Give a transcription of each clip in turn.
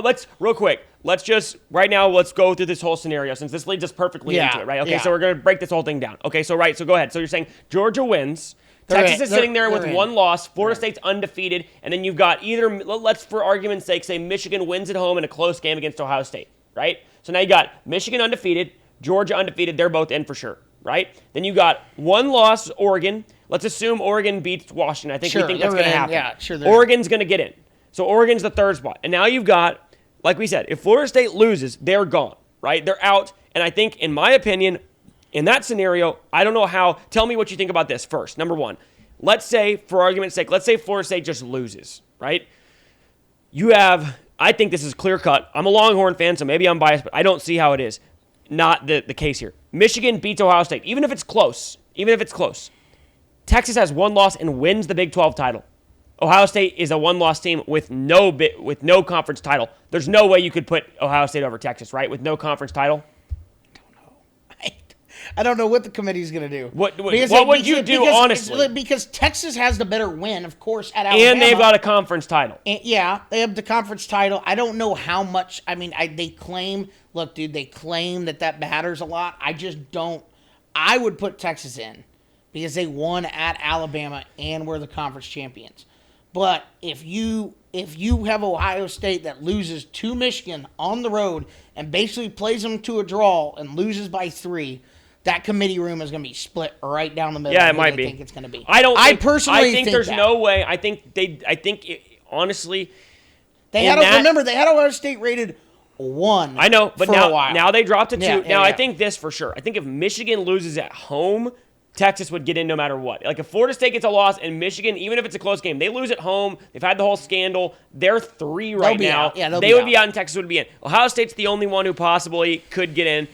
let's real quick. Let's just right now. Let's go through this whole scenario since this leads us perfectly into it, right? Okay, so we're gonna break this whole thing down. Okay, so so go ahead. So you're saying Georgia wins. Texas is sitting there with one loss. Florida State's undefeated, and then you've got either. Let's, for argument's sake, say Michigan wins at home in a close game against Ohio State, right? So now you got Michigan undefeated, Georgia undefeated. They're both in for sure, right? Then you got one loss, Oregon. Let's assume Oregon beats Washington. I think we think that's going to happen. Yeah, sure. Oregon's going to get in. So Oregon's the third spot. And now you've got, like we said, if Florida State loses, they're gone, right? They're out. And I think, in my opinion, in that scenario, I don't know how. Tell me what you think about this first. Number one, let's say, for argument's sake, let's say Florida State just loses, right? You have, I think this is clear cut. I'm a Longhorn fan, so maybe I'm biased, but I don't see how it is. Not the case here. Michigan beats Ohio State, even if it's close. Texas has one loss and wins the Big 12 title. Ohio State is a one-loss team with no conference title. There's no way you could put Ohio State over Texas, right? With no conference title. I don't know what the committee's going to do. What would you do, honestly? Because Texas has the better win, of course, at Alabama. And they've got a conference title. And, yeah, they have the conference title. I don't know how much. I mean, they claim, look, dude, they claim that matters a lot. I just don't. I would put Texas in because they won at Alabama and were the conference champions. But if you have Ohio State that loses to Michigan on the road and basically plays them to a draw and loses by 3, that committee room is going to be split right down the middle. Yeah, it might be. I think it's going to be. I think there's no way. I think honestly, they had Ohio State rated 1. I know, but now they dropped to 2. Yeah, I think this for sure. I think if Michigan loses at home, Texas would get in no matter what. Like if Florida State gets a loss and Michigan, even if it's a close game, they lose at home. They've had the whole scandal. They're 3 right now. Out. Yeah, they would be out and Texas would be in. Ohio State's the only one who possibly could get in.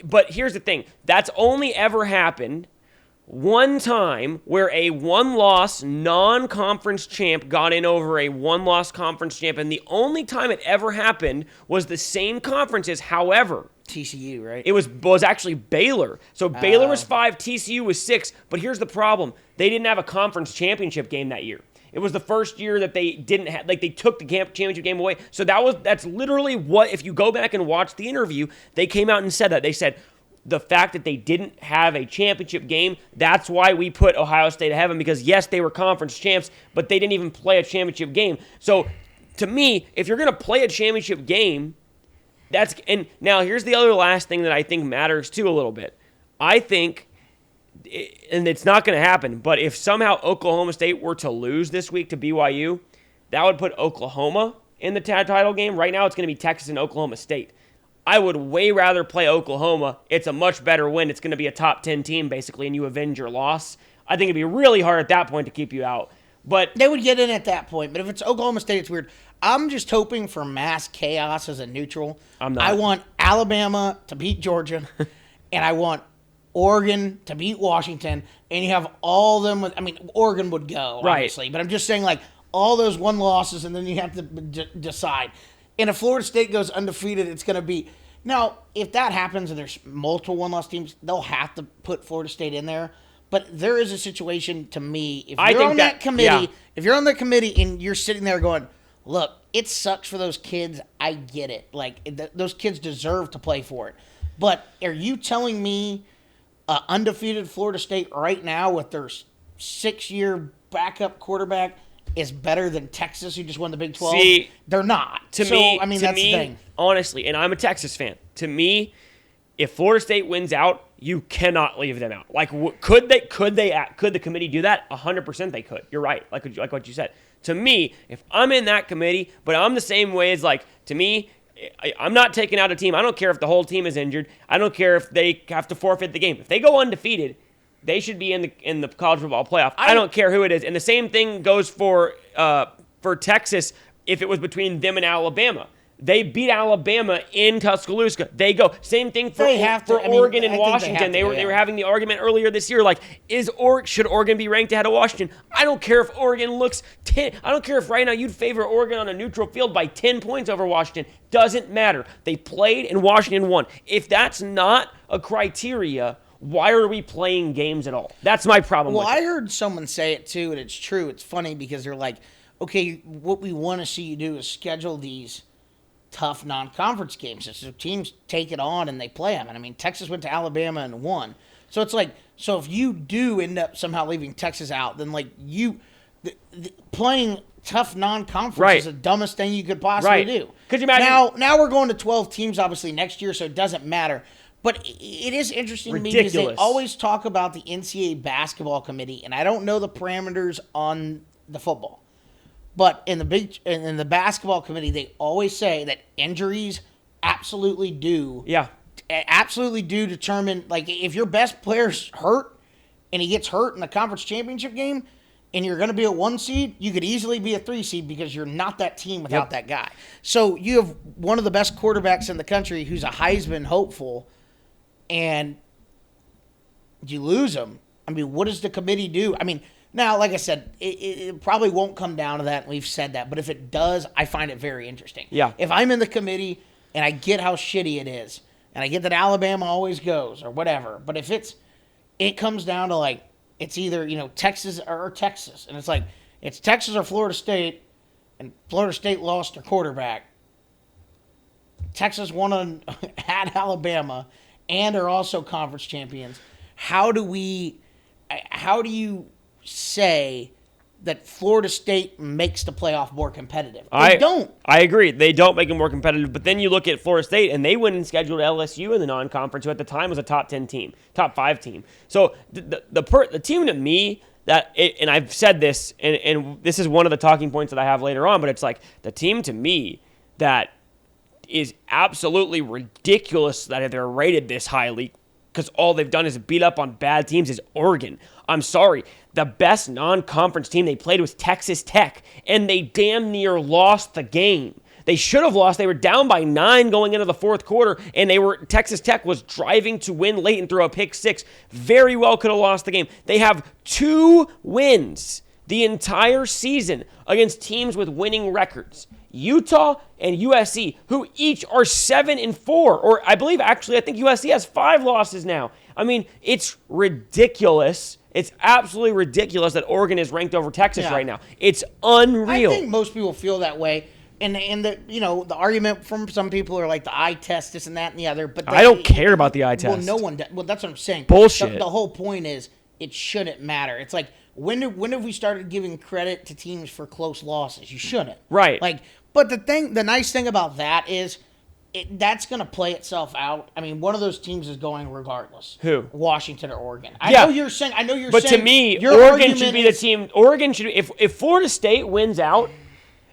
But here's the thing. That's only ever happened one time where a one-loss non-conference champ got in over a one-loss conference champ, and the only time it ever happened was the same conferences. However, TCU, right? It was actually Baylor. So Baylor was 5, TCU was 6. But here's the problem. They didn't have a conference championship game that year. It was the first year that they didn't have, they took the championship game away. So that's literally what, if you go back and watch the interview, they came out and said that. They said the fact that they didn't have a championship game, that's why we put Ohio State ahead of them, because yes, they were conference champs, but they didn't even play a championship game. So to me, if you're going to play a championship game, and now here's the other last thing that I think matters too a little bit. I think, and it's not going to happen, but if somehow Oklahoma State were to lose this week to BYU, that would put Oklahoma in the title game. Right now it's going to be Texas and Oklahoma State. I would way rather play Oklahoma. It's a much better win. It's going to be a top 10 team basically, and you avenge your loss. I think it'd be really hard at that point to keep you out. But they would get in at that point. But if it's Oklahoma State, it's weird. I'm just hoping for mass chaos as a neutral. I'm not. I want Alabama to beat Georgia, and I want Oregon to beat Washington, and you have all them with, Oregon would go, obviously. Right. But I'm just saying, like, all those one losses, and then you have to decide. And if Florida State goes undefeated, it's going to be. Now, if that happens and there's multiple one-loss teams, they'll have to put Florida State in there. But there is a situation, to me, if you're on that committee and you're sitting there going, look, it sucks for those kids. I get it. Like, those kids deserve to play for it. But are you telling me undefeated Florida State right now with their 6-year backup quarterback is better than Texas, who just won the Big 12? See, they're not. That's the thing. Honestly, and I'm a Texas fan. To me, if Florida State wins out, you cannot leave them out. Like, could the committee do that? 100% they could. You're right. Like what you said. To me, if I'm in that committee, but I'm the same way as, like, to me, I'm not taking out a team. I don't care if the whole team is injured. I don't care if they have to forfeit the game. If they go undefeated, they should be in the college football playoff. I don't care who it is. And the same thing goes for Texas if it was between them and Alabama. They beat Alabama in Tuscaloosa. They go. Same thing for Oregon and Washington. They were having the argument earlier this year, like, should Oregon be ranked ahead of Washington? I don't care if Oregon looks 10. I don't care if right now you'd favor Oregon on a neutral field by 10 points over Washington. Doesn't matter. They played and Washington won. If that's not a criteria, why are we playing games at all? That's my problem. Well, I heard someone say it too, and it's true. It's funny because they're like, okay, what we want to see you do is schedule these tough non-conference games. So teams take it on and they play them. And I mean, Texas went to Alabama and won. So it's like, so if you do end up somehow leaving Texas out, then like playing tough non-conference is the dumbest thing you could possibly do. Could you imagine? Now we're going to 12 teams obviously next year, so it doesn't matter. But it is interesting to me because they always talk about the NCAA basketball committee, and I don't know the parameters on the football. But in the basketball committee, they always say that injuries absolutely do determine, like, if your best player's hurt and he gets hurt in the conference championship game and you're going to be a 1 seed, you could easily be a 3 seed because you're not that team without that guy. So you have one of the best quarterbacks in the country who's a Heisman hopeful, and you lose him. I mean, what does the committee do? I mean, now, like I said, it probably won't come down to that, and we've said that. But if it does, I find it very interesting. Yeah. If I'm in the committee and I get how shitty it is, and I get that Alabama always goes or whatever, but if it comes down to, like, it's either, Texas or Texas, and it's like, it's Texas or Florida State, and Florida State lost their quarterback. Texas won at Alabama and are also conference champions. How do you say that Florida State makes the playoff more competitive? They don't. I agree. They don't make it more competitive. But then you look at Florida State, and they went and scheduled LSU in the non-conference, who at the time was a top 10 team, top 5 team. So the team to me and I've said this, and this is one of the talking points that I have later on, but it's like the team to me that is absolutely ridiculous that they're rated this highly, because all they've done is beat up on bad teams, is Oregon. I'm sorry. The best non-conference team they played was Texas Tech, and they damn near lost the game. They should have lost. They were down by 9 going into the fourth quarter, and Texas Tech was driving to win late and threw a pick 6. Very well could have lost the game. They have 2 wins the entire season against teams with winning records. Utah and USC, who each are 7-4, or I think USC has 5 losses now. I mean, it's ridiculous. It's absolutely ridiculous that Oregon is ranked over Texas right now. It's unreal. I think most people feel that way. And the argument from some people are like the eye test, this and that and the other. But I don't care about the eye test. Well, no one does. Well, that's what I'm saying. Bullshit. The whole point is it shouldn't matter. It's like, when have we started giving credit to teams for close losses? You shouldn't. Right. Like, but the nice thing about that is that's going to play itself out. I mean, one of those teams is going regardless. Who? Washington or Oregon. I know you're saying. But to me, Oregon should be the team. Oregon should. If Florida State wins out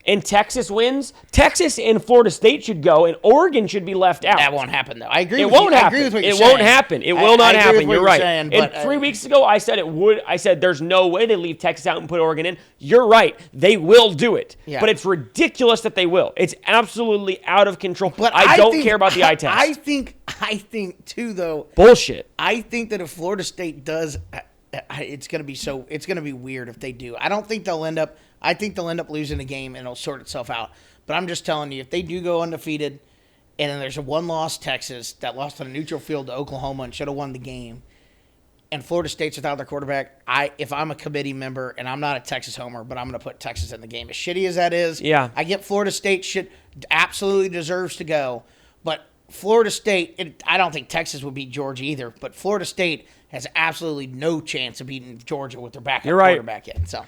and Texas wins, Texas and Florida State should go, and Oregon should be left out. That won't happen, though. I agree. It won't happen. It won't happen. It will not happen. You're right. And 3 weeks ago, I said it would. I said there's no way they leave Texas out and put Oregon in. You're right. They will do it. Yeah. But it's ridiculous that they will. It's absolutely out of control. But I don't care about the eye test. I think too, though. Bullshit. I think that if Florida State does, it's going to be weird if they do. I think they'll end up losing the game and it'll sort itself out. But I'm just telling you, if they do go undefeated, and then there's a 1-loss Texas that lost on a neutral field to Oklahoma and should have won the game, and Florida State's without their quarterback, if I'm a committee member, and I'm not a Texas homer, but I'm going to put Texas in the game. As shitty as that is, I get Florida State absolutely deserves to go. But Florida State, I don't think Texas would beat Georgia either, but Florida State has absolutely no chance of beating Georgia with their backup quarterback yet. So